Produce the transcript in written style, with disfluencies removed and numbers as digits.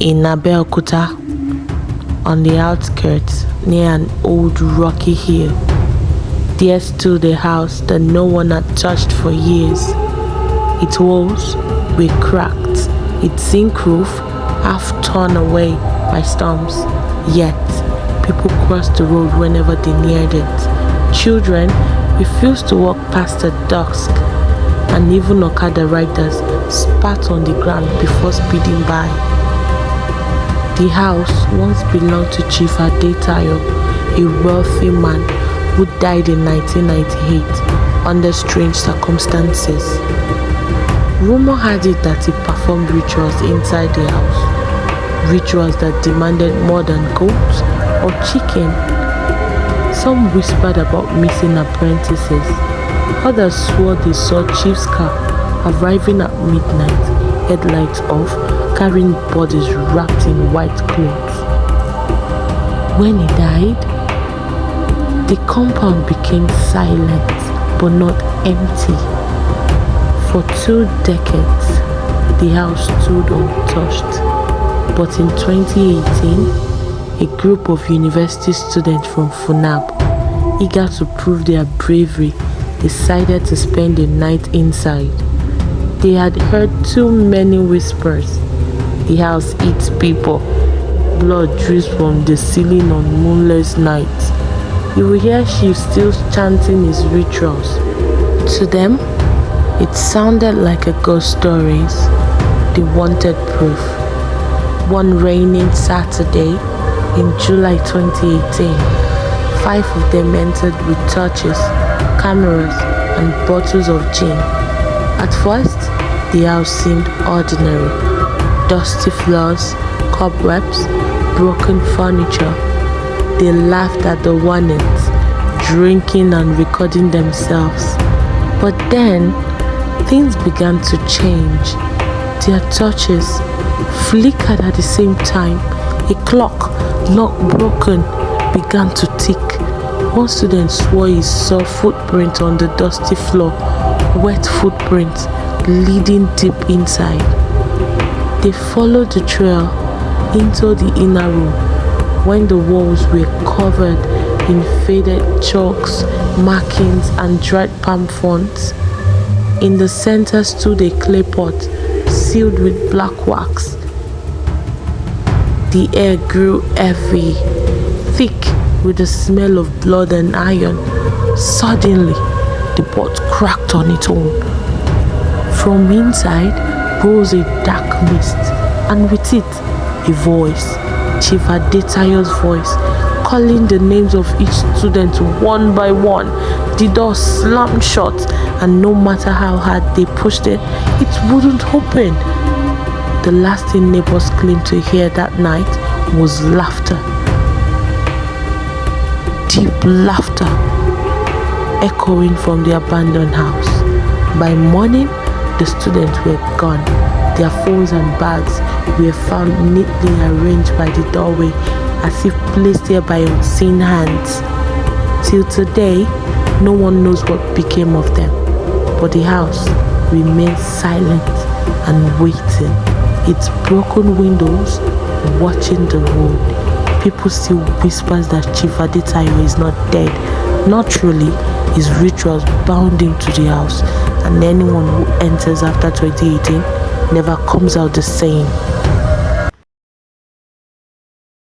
In Abeokuta, on the outskirts near an old rocky hill, there stood a house that no one had touched for years. Its walls were cracked, its zinc roof half torn away by storms. Yet, people crossed the road whenever they neared it. Children refused to walk past at dusk, and even Okada riders spat on the ground before speeding by. The house once belonged to Chief Adetayo, a wealthy man who died in 1998 under strange circumstances. Rumor had it that he performed rituals inside the house, rituals that demanded more than goat or chicken. Some whispered about missing apprentices. Others swore they saw Chief's car arriving at midnight, headlights off, carrying bodies wrapped in white clothes. When he died, the compound became silent but not empty. For 2 decades, the house stood untouched. But in 2018, a group of university students from Funab, eager to prove their bravery, decided to spend the night inside. They had heard too many whispers. The house eats people. Blood drips from the ceiling on moonless nights. You will hear Chief still chanting his rituals. To them, it sounded like a ghost stories. They wanted proof. One rainy Saturday in July 2018, 5 of them entered with torches, cameras, and bottles of gin. At first, the house seemed ordinary. Dusty floors, cobwebs, broken furniture. They laughed at the warnings, drinking and recording themselves. But then, things began to change. Their torches flickered at the same time. A clock, not broken, began to tick. One student swore he saw footprints on the dusty floor, wet footprints leading deep inside. They followed the trail into the inner room when the walls were covered in faded chalks, markings, and dried palm fronds. In the center stood a clay pot sealed with black wax. The air grew heavy, thick with the smell of blood and iron. Suddenly, the pot cracked on its own. From inside rose a dark mist, and with it, a voice, Chief Adetayo's voice, calling the names of each student one by one. The door slammed shut, and no matter how hard they pushed it, it wouldn't open. The last thing neighbors claimed to hear that night was laughter. Deep laughter echoing from the abandoned house. By morning, the students were gone. Their phones and bags were found neatly arranged by the doorway as if placed there by unseen hands. Till today, no one knows what became of them, but the house remains silent and waiting, its broken windows watching the road. People still whispers that Chief Adetayo is not dead. Not really. His rituals bound him to the house, and anyone who enters after 2018 never comes out the same.